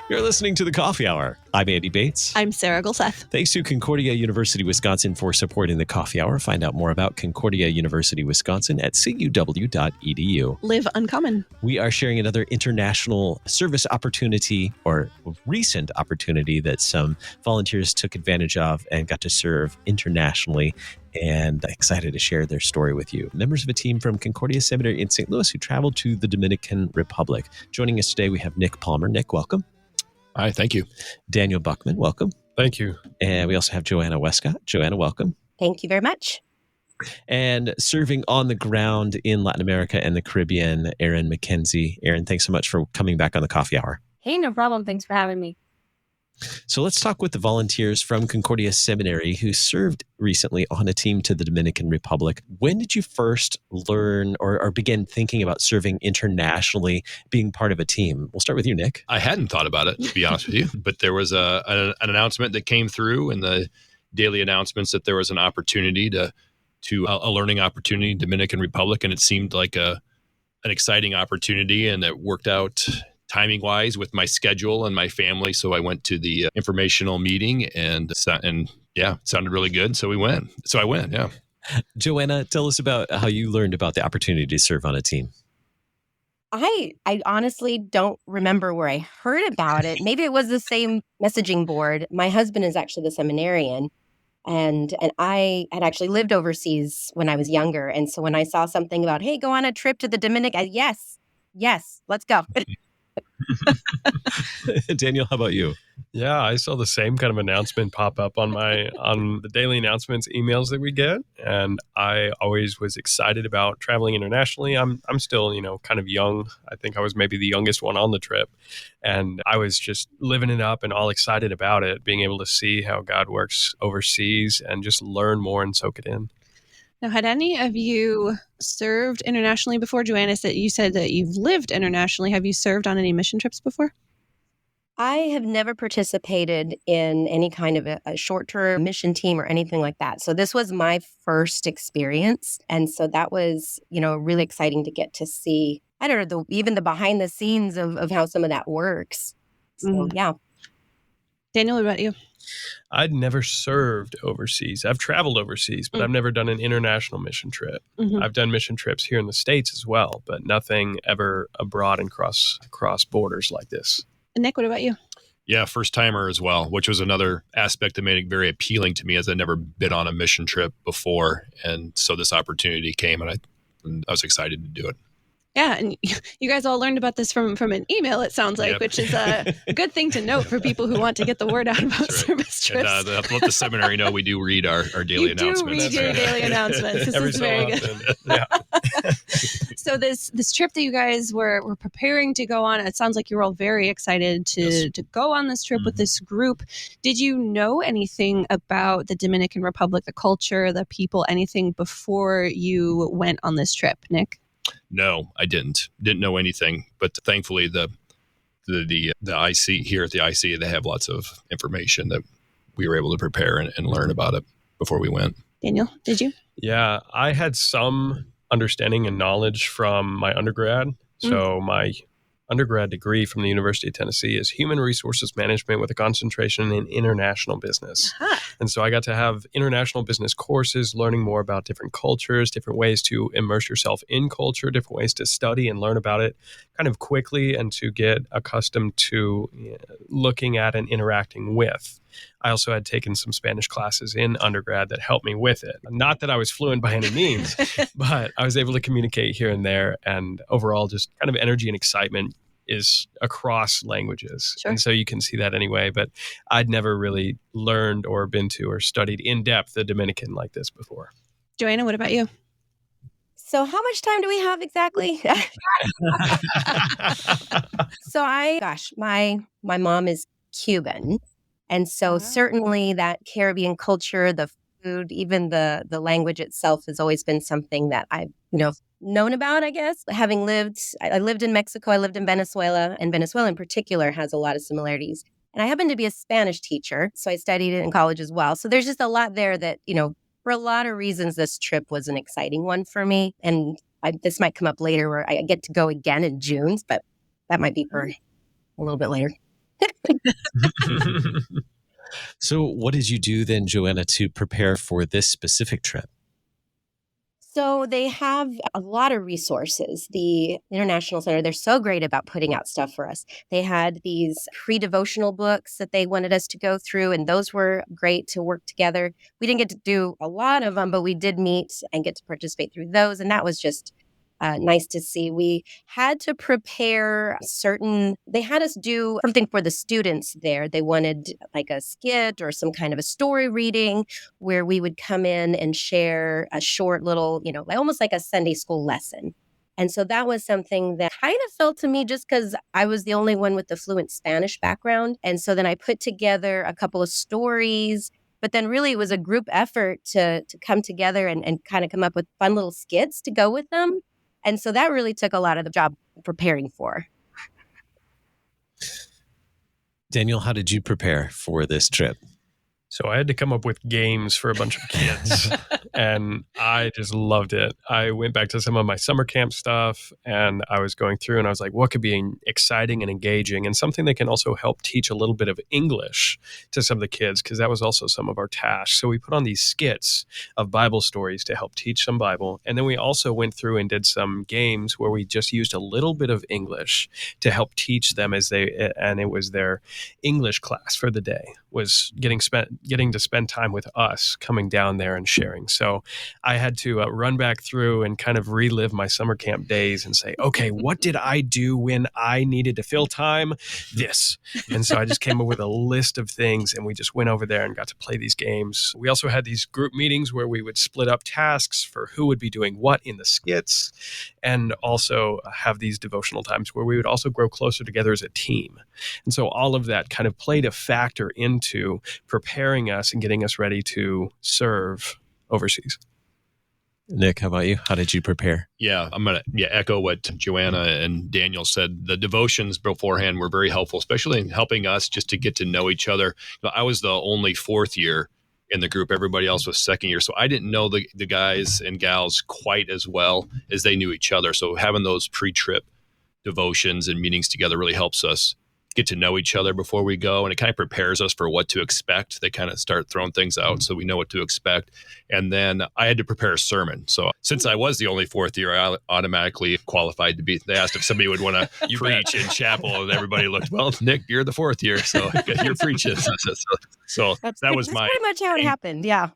You're listening to The Coffee Hour. I'm Andy Bates. I'm Sarah Gulseth. Thanks to Concordia University, Wisconsin for supporting The Coffee Hour. Find out more about Concordia University, Wisconsin at cuw.edu. Live uncommon. We are sharing another international service opportunity or recent opportunity that some volunteers took advantage of and got to serve internationally. And excited to share their story with you. Members of a team from Concordia Seminary in St Louis who traveled to the Dominican Republic. Joining us today, we have Nick Palmer. Nick, welcome. Hi, thank you. Daniel Bueckman, welcome. Thank you. And we also have Joanna Wescoatt. Joanna, welcome. Thank you very much. And serving on the ground in Latin America and the Caribbean, Erin Mackenzie. Erin, thanks so much for coming back on the Coffee Hour. Hey, no problem. Thanks for having me. So let's talk with the volunteers from Concordia Seminary who served recently on a team to the Dominican Republic. When did you first learn or begin thinking about serving internationally, being part of a team? We'll start with you, Nick. I hadn't thought about it, to be honest with you, but there was an announcement that came through in the daily announcements that there was an opportunity to a learning opportunity in Dominican Republic, and it seemed like an exciting opportunity, and it worked out timing wise with my schedule and my family. So I went to the informational meeting and yeah, it sounded really good. So we went. So I went. Yeah. Joanna, tell us about how you learned about the opportunity to serve on a team. I honestly don't remember where I heard about it. Maybe it was the same messaging board. My husband is actually the seminarian, and I had actually lived overseas when I was younger. And so when I saw something about, hey, go on a trip to the Dominican, yes, let's go. Daniel, how about you? Yeah, I saw the same kind of announcement pop up on the daily announcements emails that we get, and I always was excited about traveling internationally. I'm still, kind of young. I think I was maybe the youngest one on the trip, and I was just living it up and all excited about it, being able to see how God works overseas and just learn more and soak it in. Now, had any of you served internationally before? Joanna, you said that you've lived internationally. Have you served on any mission trips before? I have never participated in any kind of a short-term mission team or anything like that. So this was my first experience. And so that was, really exciting to get to see, I don't know, even the behind the scenes of how some of that works. So, yeah. Daniel, what about you? I'd never served overseas. I've traveled overseas, but I've never done an international mission trip. Mm-hmm. I've done mission trips here in the States as well, but nothing ever abroad and cross borders like this. And Nick, what about you? Yeah, first timer as well, which was another aspect that made it very appealing to me, as I'd never been on a mission trip before. And so this opportunity came, and I was excited to do it. Yeah, and you guys all learned about this from an email, it sounds like, which is a good thing to note for people who want to get the word out about service trips. And let the seminary know we do read our daily announcements. You do read your daily announcements. This is very good. Yeah. So this trip that you guys were preparing to go on, it sounds like you were all very excited to go on this trip with this group. Did you know anything about the Dominican Republic, the culture, the people, anything before you went on this trip, Nick? No, I didn't know anything, but thankfully the IC here at the IC, they have lots of information that we were able to prepare and learn about it before we went. Daniel, did you? Yeah, I had some understanding and knowledge from my undergrad. So my undergrad degree from the University of Tennessee is Human Resources Management with a concentration in international business. Uh-huh. And so I got to have international business courses, learning more about different cultures, different ways to immerse yourself in culture, different ways to study and learn about it kind of quickly and to get accustomed to looking at and interacting with. I also had taken some Spanish classes in undergrad that helped me with it. Not that I was fluent by any means, but I was able to communicate here and there. And overall, just kind of energy and excitement is across languages. Sure. And so you can see that anyway. But I'd never really learned or been to or studied in depth the Dominican like this before. Joanna, what about you? So how much time do we have exactly? So my mom is Cuban. And so certainly that Caribbean culture, the food, even the language itself has always been something that I've, known about, I guess. I lived in Mexico, I lived in Venezuela, and Venezuela in particular has a lot of similarities. And I happen to be a Spanish teacher, so I studied it in college as well. So there's just a lot there that, for a lot of reasons, this trip was an exciting one for me. And this might come up later where I get to go again in June, but that might be for a little bit later. So what did you do then, Joanna, to prepare for this specific trip? So they have a lot of resources. The International Center, they're so great about putting out stuff for us. They had these pre-devotional books that they wanted us to go through, and those were great to work together. We didn't get to do a lot of them, but we did meet and get to participate through those, and that was just nice to see. We had to prepare they had us do something for the students there. They wanted like a skit or some kind of a story reading where we would come in and share a short little, almost like a Sunday school lesson. And so that was something that kind of felt to me just because I was the only one with the fluent Spanish background. And so then I put together a couple of stories. But then really it was a group effort to come together and kind of come up with fun little skits to go with them. And so that really took a lot of the job preparing for. Daniel, how did you prepare for this trip? So I had to come up with games for a bunch of kids, and I just loved it. I went back to some of my summer camp stuff, and I was going through, and I was like, what could be exciting and engaging, and something that can also help teach a little bit of English to some of the kids, because that was also some of our tasks. So we put on these skits of Bible stories to help teach some Bible, and then we also went through and did some games where we just used a little bit of English to help teach them and it was their English class for the day, was getting to spend time with us, coming down there and sharing. So I had to run back through and kind of relive my summer camp days and say, okay, what did I do when I needed to fill time? This. And so I just came up with a list of things, and we just went over there and got to play these games. We also had these group meetings where we would split up tasks for who would be doing what in the skits, and also have these devotional times where we would also grow closer together as a team. And so all of that kind of played a factor into preparing us and getting us ready to serve overseas. Nick, how about you? How did you prepare? Yeah, I'm going to echo what Joanna and Daniel said. The devotions beforehand were very helpful, especially in helping us just to get to know each other. I was the only fourth year in the group. Everybody else was second year. So I didn't know the guys and gals quite as well as they knew each other. So having those pre-trip devotions and meetings together really helps us get to know each other before we go. And it kind of prepares us for what to expect. They kind of start throwing things out so we know what to expect. And then I had to prepare a sermon. So since I was the only fourth year, I automatically qualified to be. They asked if somebody would want to preach in chapel, and everybody looked, well, Nick, you're the fourth year, so you're preaching. So that was pretty much how it happened. Yeah.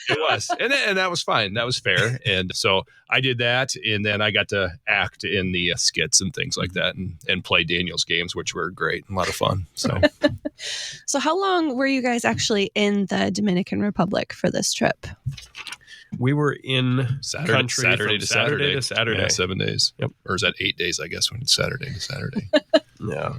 It was. And that was fine. That was fair. And so I did that. And then I got to act in the skits and things like that and play Daniel's games, which were great. A lot of fun. So how long were you guys actually in the Dominican Republic for this trip? We were in country Saturday to Saturday. Yeah, 7 days. Yep. Or is that 8 days, I guess, when it's Saturday to Saturday? Yeah.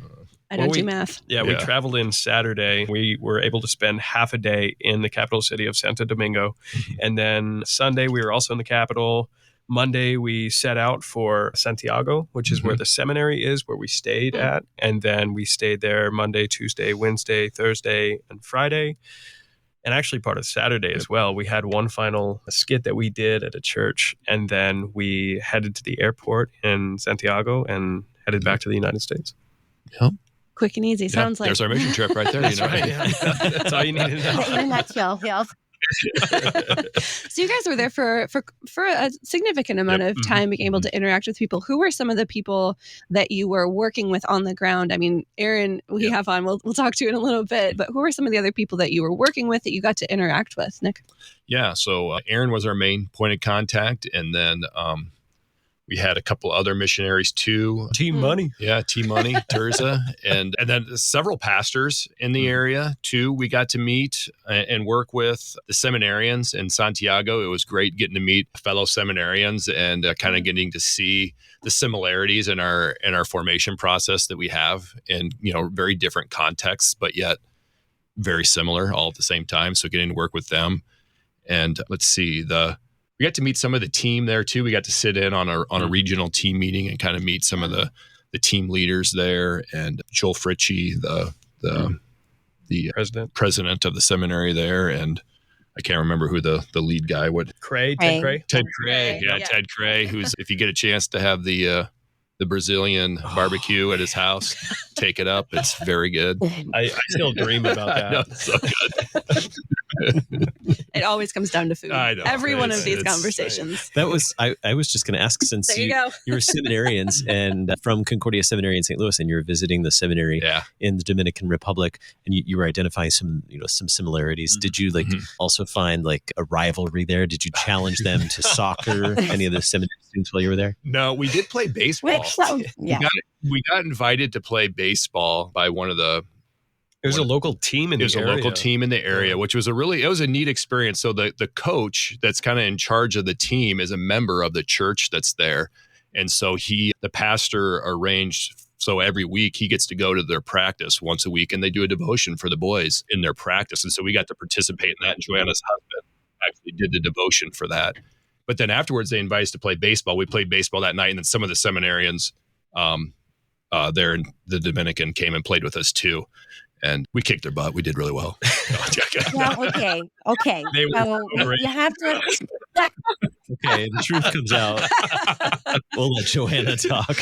I don't do math. Yeah, we traveled in Saturday. We were able to spend half a day in the capital city of Santo Domingo. And then Sunday, we were also in the capital. Monday, we set out for Santiago, which is where the seminary is, where we stayed at. And then we stayed there Monday, Tuesday, Wednesday, Thursday, and Friday. And actually part of Saturday as well. We had one final skit that we did at a church. And then we headed to the airport in Santiago and headed back to the United States. Yep. Quick and easy. Sounds like there's our mission trip right there. That's right. Yeah. That's all you need to know. In a nutshell, yeah. So you guys were there for a significant amount of time, being able to interact with people. Who were some of the people that you were working with on the ground? I mean, Erin, we have on. We'll talk to you in a little bit. But who were some of the other people that you were working with that you got to interact with, Nick? Yeah. So Erin was our main point of contact, and then we had a couple other missionaries too. Team Money. Yeah, Team Money, Terza, and then several pastors in the area too. We got to meet and work with the seminarians in Santiago. It was great getting to meet fellow seminarians and kind of getting to see the similarities in our formation process that we have in very different contexts, but yet very similar all at the same time. So getting to work with them, and let's see we got to meet some of the team there too. We got to sit in on a regional team meeting and kind of meet some of the team leaders there. And Joel Fritchie, the the president of the seminary there, and I can't remember who the lead guy would. Ted Cray. Ted Cray. Yeah, Ted Cray. Who's, if you get a chance to have the Brazilian barbecue at his house, take it up. It's very good. I still dream about that. I know, it's so good. It always comes down to food. I know. Every one of these conversations. That was, I was just going to ask, since you were seminarians and from Concordia Seminary in St. Louis, and you were visiting the seminary in the Dominican Republic, and you were identifying some similarities. Mm-hmm. Did you also find a rivalry there? Did you challenge them to soccer? Any of the seminary students while you were there? No, we did play baseball. We got invited to play baseball by one of the. It was a local team in the area. It was a local team in the area, which was it was a neat experience. So the coach that's kind of in charge of the team is a member of the church that's there. And so the pastor arranged, so every week he gets to go to their practice once a week, and they do a devotion for the boys in their practice. And so we got to participate in that. And Joanna's husband actually did the devotion for that. But then afterwards, they invited us to play baseball. We played baseball that night, and then some of the seminarians there in the Dominican came and played with us too. And we kicked their butt. We did really well. Yeah, okay. So you have to. Okay, the truth comes out. We'll let Joanna talk.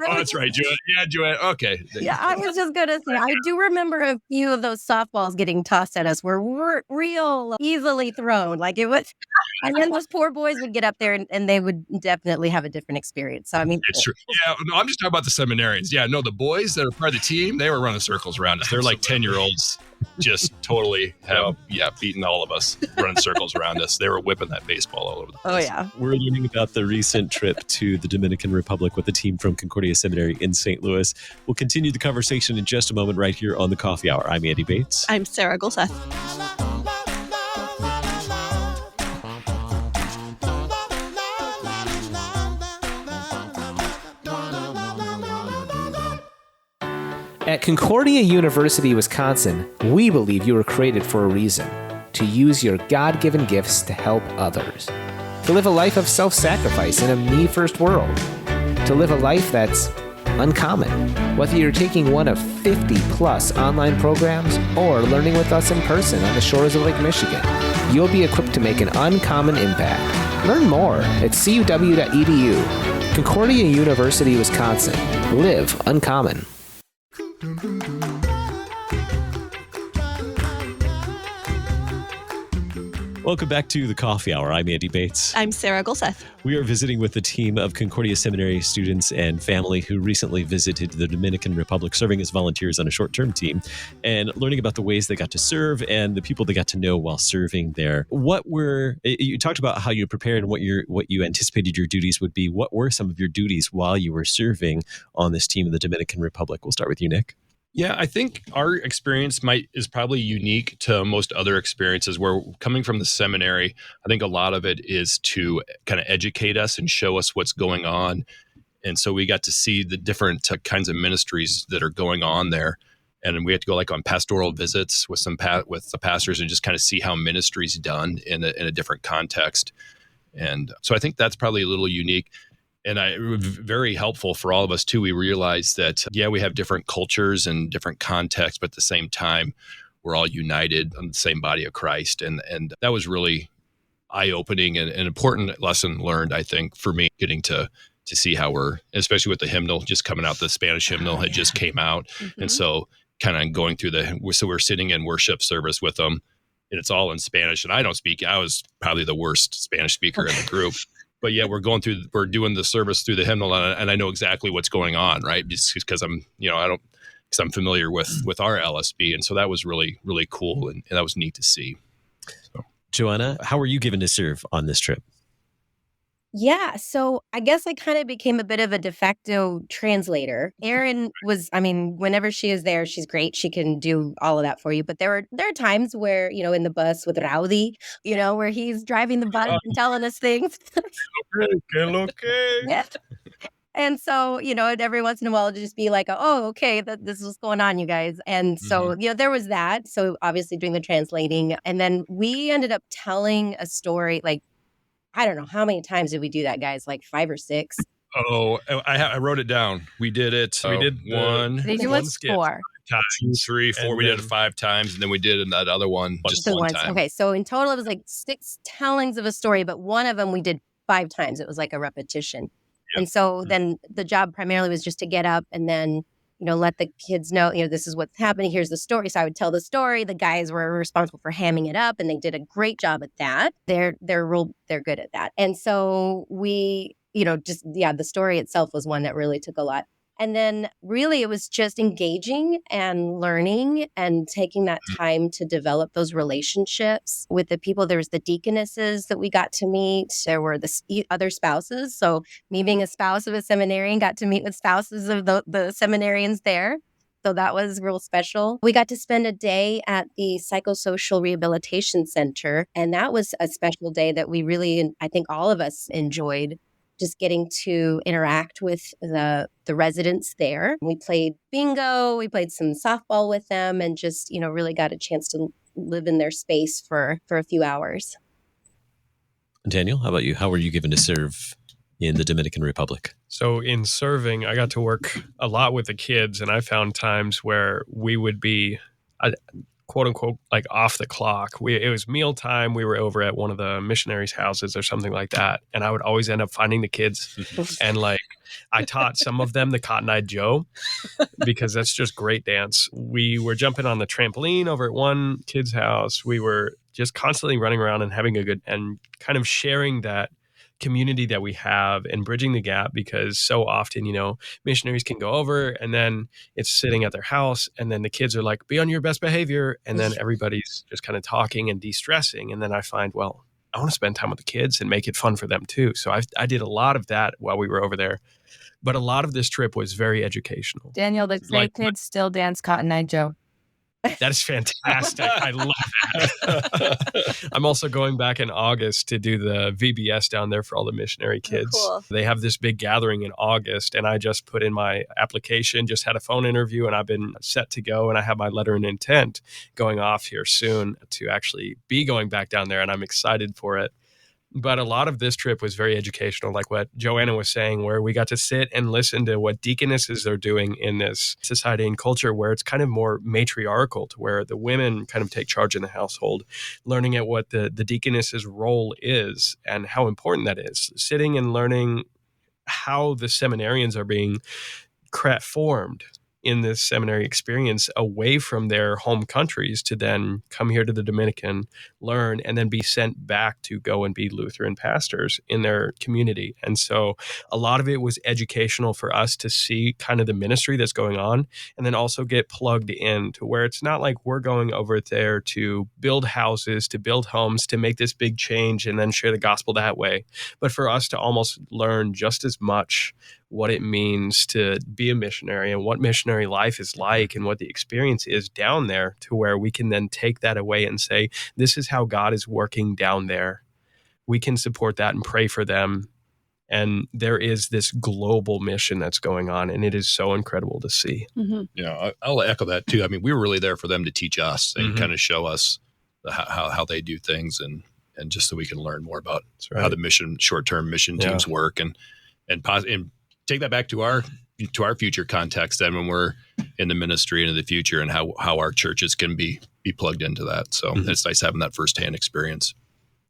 Oh, that's right, Joanna. Yeah, Joanna. Okay. Yeah, I was just going to say, I do remember a few of those softballs getting tossed at us were real easily thrown. It was, and then those poor boys would get up there and they would definitely have a different experience. So, I mean. It's true. Yeah, no, I'm just talking about the seminarians. Yeah, no, the boys that are part of the team, they were running circles around us. They're like 10-year-olds. Just totally beating all of us, running circles around us. They were whipping that baseball all over the place. Oh, yeah. We're learning about the recent trip to the Dominican Republic with the team from Concordia Seminary in St. Louis. We'll continue the conversation in just a moment right here on the Coffee Hour. I'm Andy Bates. I'm Sarah Gulseth. At Concordia University, Wisconsin, we believe you were created for a reason: to use your God-given gifts to help others, to live a life of self-sacrifice in a me-first world, to live a life that's uncommon. Whether you're taking one of 50-plus online programs or learning with us in person on the shores of Lake Michigan, you'll be equipped to make an uncommon impact. Learn more at cuw.edu. Concordia University, Wisconsin. Live uncommon. Welcome back to the Coffee Hour. I'm Andy Bates. I'm Sarah Gulseth. We are visiting with the team of Concordia Seminary students and family who recently visited the Dominican Republic, serving as volunteers on a short-term team, and learning about the ways they got to serve and the people they got to know while serving there. You talked about how you prepared and what you anticipated your duties would be. What were some of your duties while you were serving on this team in the Dominican Republic? We'll start with you, Nick. Yeah, I think our experience is probably unique to most other experiences, where coming from the seminary, I think a lot of it is to kind of educate us and show us what's going on. And so we got to see the different kinds of ministries that are going on there. And we had to go on pastoral visits with with the pastors and just kind of see how ministry is done in a different context. And so I think that's probably a little unique. And very helpful for all of us too. We realized that, we have different cultures and different contexts, but at the same time, we're all united on the same body of Christ. And that was really eye-opening and an important lesson learned, I think, for me, getting to see how we're, especially with the hymnal just coming out, the Spanish hymnal had just came out. Mm-hmm. And so kind of going through so we're sitting in worship service with them, and it's all in Spanish. And I was probably the worst Spanish speaker in the group. But we're doing the service through the hymnal, and I know exactly what's going on, right? Just because I'm familiar with our LSB, and so that was really, really cool, and that was neat to see. So. Joanna, how were you given to serve on this trip? Yeah, so I guess I kind of became a bit of a de facto translator. Erin was, whenever she is there, she's great. She can do all of that for you. But there are times where, in the bus with Rowdy, where he's driving the bus and telling us things. Yeah. And so, every once in a while, it'll just be like, oh, okay, this is what's going on, you guys. And so, there was that. So obviously doing the translating. And then we ended up telling a story, I don't know, how many times did we do that, guys? 5 or 6? Oh, I wrote it down. We did it. We did one. They do us 4. times. 3, 4. And We did it then- 5 times, and then we did that other one just The one ones. time. Okay, so in total it was like 6 tellings of a story, but one of them we did 5 times. It was like a repetition. Yep. And so then the job primarily was just to get up and then, let the kids know, this is what's happening. Here's the story. So I would tell the story. The guys were responsible for hamming it up, and they did a great job at that. They're good at that. And so we, the story itself was one that really took a lot. And then really it was just engaging and learning and taking that time to develop those relationships with the people. There was the deaconesses that we got to meet. There were the other spouses. So me being a spouse of a seminarian, got to meet with spouses of the seminarians there. So that was real special. We got to spend a day at the Psychosocial Rehabilitation Center. And that was a special day that we really, I think all of us enjoyed. Just getting to interact with the residents there. We played bingo, we played some softball with them, and just, really got a chance to live in their space for a few hours. Daniel, how about you? How were you given to serve in the Dominican Republic? So in serving, I got to work a lot with the kids, and I found times where we would be quote unquote, like off the clock. It was mealtime. We were over at one of the missionaries' houses or something like that. And I would always end up finding the kids. And I taught some of them the Cotton-Eyed Joe because that's just great dance. We were jumping on the trampoline over at one kid's house. We were just constantly running around and having a good, and kind of sharing that community that we have and bridging the gap, because so often, missionaries can go over and then it's sitting at their house and then the kids are like, be on your best behavior. And then everybody's just kind of talking and de-stressing. And then I find, well, I want to spend time with the kids and make it fun for them too. So I did a lot of that while we were over there. But a lot of this trip was very educational. Daniel, the kids still dance Cotton-Eyed Joe. That is fantastic. I love that. I'm also going back in August to do the VBS down there for all the missionary kids. Oh, cool. They have this big gathering in August, and I just put in my application, just had a phone interview, and I've been set to go, and I have my letter of intent going off here soon to actually be going back down there, and I'm excited for it. But a lot of this trip was very educational, like what Joanna was saying, where we got to sit and listen to what deaconesses are doing in this society and culture where it's kind of more matriarchal, to where the women kind of take charge in the household, learning at what the deaconess's role is and how important that is, sitting and learning how the seminarians are being formed in this seminary experience away from their home countries to then come here to the Dominican, learn, and then be sent back to go and be Lutheran pastors in their community. And so a lot of it was educational for us to see kind of the ministry that's going on, and then also get plugged in to where it's not like we're going over there to build houses, to build homes, to make this big change and then share the gospel that way. But for us to almost learn just as much what it means to be a missionary and what missionary life is like and what the experience is down there, to where we can then take that away and say, this is how God is working down there. We can support that and pray for them. And there is this global mission that's going on, and it is so incredible to see. Mm-hmm. Yeah, I'll echo that too. I mean, we were really there for them to teach us and kind of show us how they do things, and just so we can learn more about how the short-term mission teams work, and take that back to our future context then when we're in the ministry into the future, and how our churches can be plugged into that. So it's nice having that firsthand experience.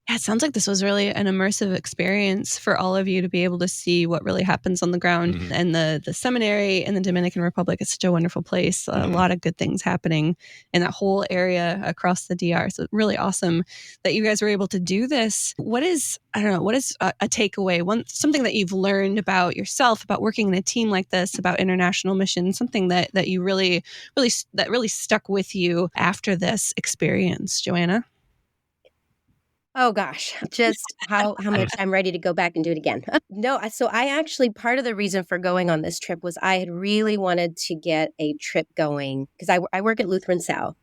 Yeah, it sounds like this was really an immersive experience for all of you to be able to see what really happens on the ground. Mm-hmm. And the seminary in the Dominican Republic is such a wonderful place. A lot of good things happening in that whole area across the DR. So really awesome that you guys were able to do this. What is a takeaway? Something that you've learned about yourself, about working in a team like this, about international missions, something that you really stuck with you after this experience, Joanna? Oh gosh, just how much I'm ready to go back and do it again. No, so I actually, part of the reason for going on this trip was I had really wanted to get a trip going, because I work at Lutheran South,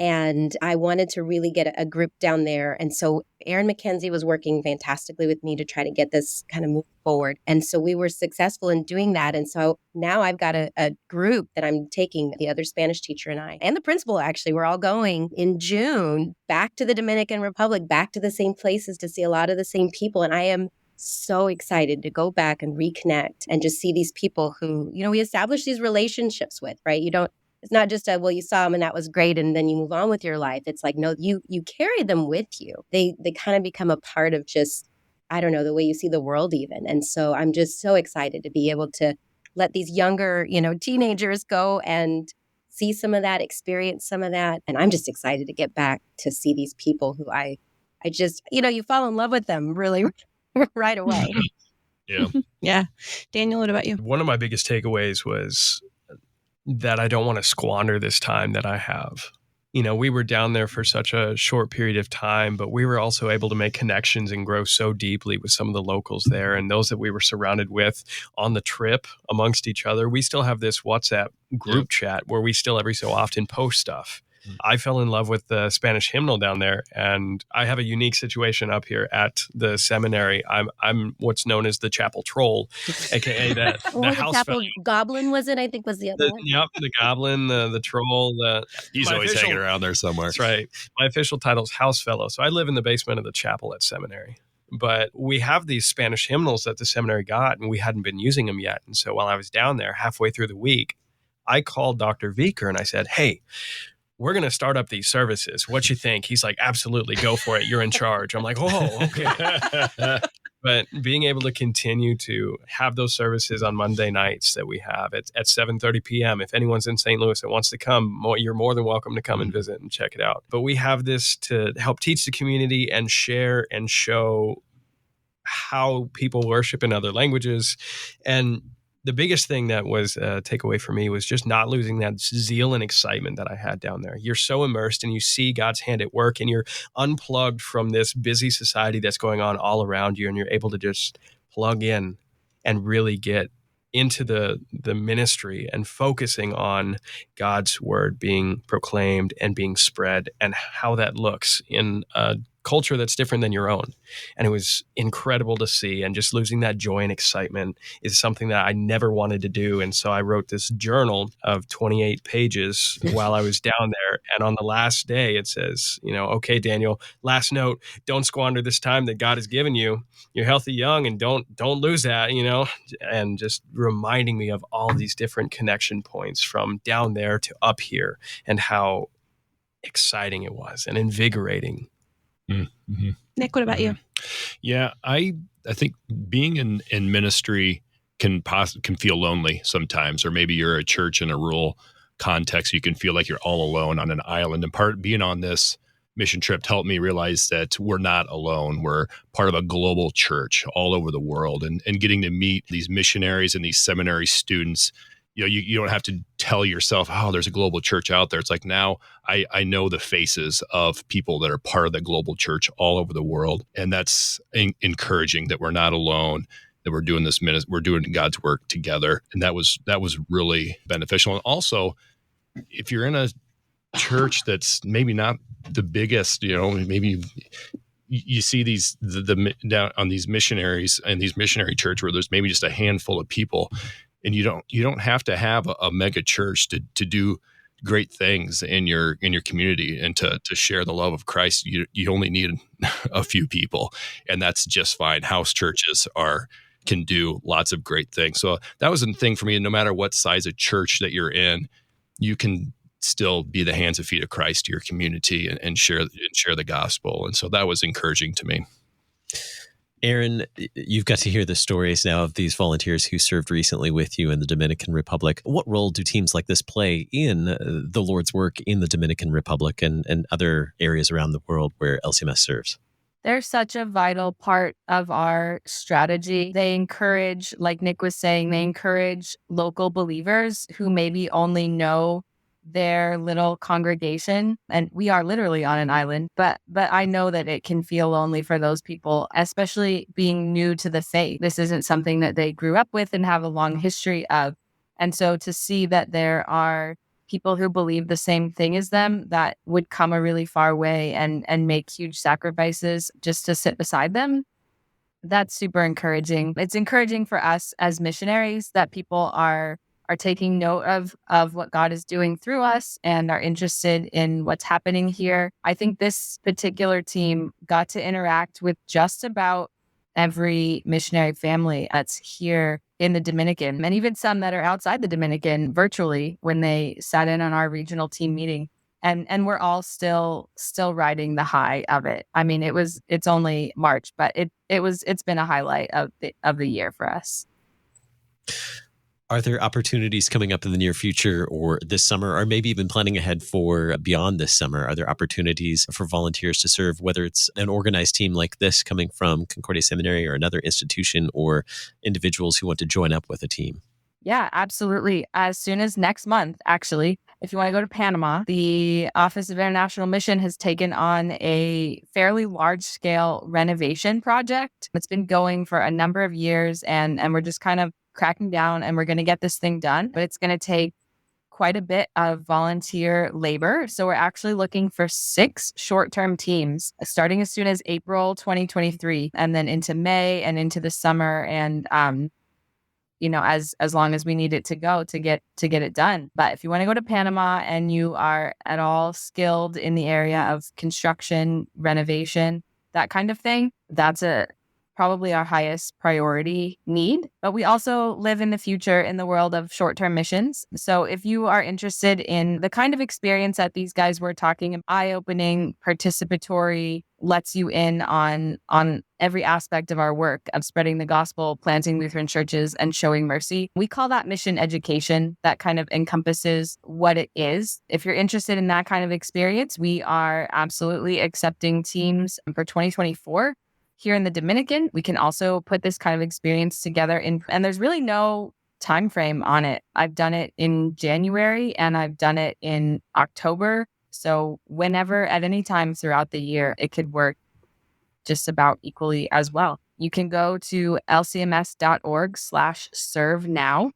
and I wanted to really get a group down there. And so Erin Mackenzie was working fantastically with me to try to get this kind of move forward. And so we were successful in doing that. And so now I've got a group that I'm taking, the other Spanish teacher and I, and the principal actually, we're all going in June back to the Dominican Republic, back to the same places to see a lot of the same people. And I am so excited to go back and reconnect and just see these people who, we establish these relationships with, right? it's not just well, you saw them and that was great, and then you move on with your life. It's like, no, you carry them with you. They kind of become a part of just, I don't know, the way you see the world even. And so I'm just so excited to be able to let these younger, teenagers go and see some of that, experience some of that. And I'm just excited to get back to see these people who I just, you fall in love with them really right away. Yeah. Yeah. Daniel, what about you? One of my biggest takeaways was that I don't want to squander this time that I have. We were down there for such a short period of time, but we were also able to make connections and grow so deeply with some of the locals there and those that we were surrounded with on the trip amongst each other. We still have this WhatsApp group chat where we still every so often post stuff. I fell in love with the Spanish hymnal down there, and I have a unique situation up here at the seminary. I'm what's known as the chapel troll, aka the house chapel goblin, was it? I think was the other one. Yep, the goblin, the troll. He's always hanging around there somewhere. That's right. My official title is house fellow, so I live in the basement of the chapel at seminary. But we have these Spanish hymnals that the seminary got, and we hadn't been using them yet. And so while I was down there halfway through the week, I called Dr. Vicker and I said, "Hey, we're going to start up these services. What you think?" He's like, "Absolutely, go for it. You're in charge." I'm like, "Oh, okay." But being able to continue to have those services on Monday nights that we have at 7:30 p.m. If anyone's in St. Louis that wants to come, you're more than welcome to come and visit and check it out. But we have this to help teach the community and share and show how people worship in other languages. And the biggest thing that was a takeaway for me was just not losing that zeal and excitement that I had down there. You're so immersed and you see God's hand at work, and you're unplugged from this busy society that's going on all around you, and you're able to just plug in and really get into the ministry and focusing on God's word being proclaimed and being spread, and how that looks in a culture that's different than your own. And it was incredible to see, and just losing that joy and excitement is something that I never wanted to do. And so I wrote this journal of 28 pages while I was down there. And on the last day, it says, "Okay, Daniel, last note, don't squander this time that God has given you. You're healthy, young, and don't lose that," and just reminding me of all these different connection points from down there to up here, and how exciting it was and invigorating. Mm-hmm. Nick, what about you? Yeah, I think being in ministry can feel lonely sometimes, or maybe you're a church in a rural context. You can feel like you're all alone on an island. And being on this mission trip helped me realize that we're not alone. We're part of a global church all over the world, and getting to meet these missionaries and these seminary students. You don't have to tell yourself, "Oh, there's a global church out there." It's like, now I know the faces of people that are part of the global church all over the world. And that's encouraging that we're not alone, that we're doing this we're doing God's work together. And that was really beneficial. And also, if you're in a church that's maybe not the biggest, maybe you see these down on these missionaries and these missionary church where there's maybe just a handful of people. And you don't have to have a mega church to do great things in your community and to share the love of Christ. You only need a few people, and that's just fine. House churches can do lots of great things. So that was a thing for me. No matter what size of church that you're in, you can still be the hands and feet of Christ to your community and share the gospel. And so that was encouraging to me. Erin, you've got to hear the stories now of these volunteers who served recently with you in the Dominican Republic. What role do teams like this play in the Lord's work in the Dominican Republic and other areas around the world where LCMS serves? They're such a vital part of our strategy. They encourage, like Nick was saying, they encourage local believers who maybe only know their little congregation. And we are literally on an island, but I know that it can feel lonely for those people, especially being new to the faith. This isn't something that they grew up with and have a long history of. And so to see that there are people who believe the same thing as them that would come a really far way and make huge sacrifices just to sit beside them, that's super encouraging. It's encouraging for us as missionaries that people are taking note of what God is doing through us and are interested in what's happening here. I think this particular team got to interact with just about every missionary family that's here in the Dominican, and even some that are outside the Dominican virtually when they sat in on our regional team meeting. And we're all still riding the high of it. I mean, it's only March, but it's been a highlight of the year for us. Are there opportunities coming up in the near future or this summer, or maybe even planning ahead for beyond this summer? Are there opportunities for volunteers to serve, whether it's an organized team like this coming from Concordia Seminary or another institution, or individuals who want to join up with a team? Yeah, absolutely. As soon as next month, actually, if you want to go to Panama, the Office of International Mission has taken on a fairly large-scale renovation project. It's been going for a number of years, and we're just kind of cracking down, and we're going to get this thing done. But it's going to take quite a bit of volunteer labor. So we're actually looking for 6 short-term teams, starting as soon as April 2023, and then into May and into the summer, and as long as we need it to go to get it done. But if you want to go to Panama and you are at all skilled in the area of construction, renovation, that kind of thing, that's probably our highest priority need. But we also live in the future in the world of short-term missions. So if you are interested in the kind of experience that these guys were talking about, eye-opening, participatory, lets you in on every aspect of our work of spreading the gospel, planting Lutheran churches, and showing mercy. We call that mission education. That kind of encompasses what it is. If you're interested in that kind of experience, we are absolutely accepting teams for 2024. Here in the Dominican, we can also put this kind of experience together and there's really no time frame on it. I've done it in January and I've done it in October. So whenever, at any time throughout the year, it could work just about equally as well. You can go to lcms.org/serve now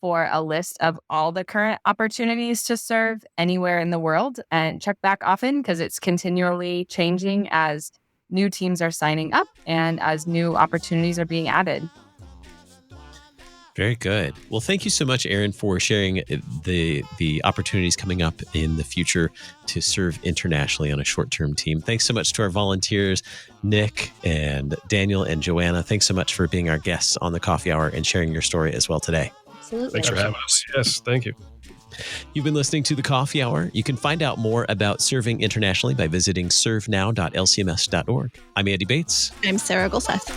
for a list of all the current opportunities to serve anywhere in the world, and check back often because it's continually changing as new teams are signing up and as new opportunities are being added. Very good. Well, thank you so much, Erin, for sharing the opportunities coming up in the future to serve internationally on a short-term team. Thanks so much to our volunteers, Nick and Daniel and Joanna. Thanks so much for being our guests on the Coffee Hour and sharing your story as well today. Absolutely. Thanks for having us. Yes, thank you. You've been listening to The Coffee Hour. You can find out more about serving internationally by visiting servenow.lcms.org. I'm Andy Bates. I'm Sarah Golseth.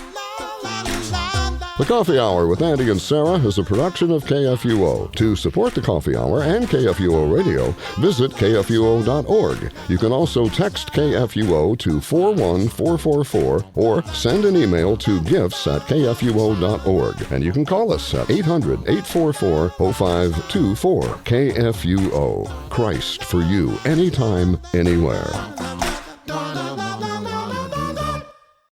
The Coffee Hour with Andy and Sarah is a production of KFUO. To support the Coffee Hour and KFUO Radio, visit KFUO.org. You can also text KFUO to 41444 or send an email to gifts@KFUO.org. And you can call us at 800-844-0524. KFUO. Christ for you, anytime, anywhere.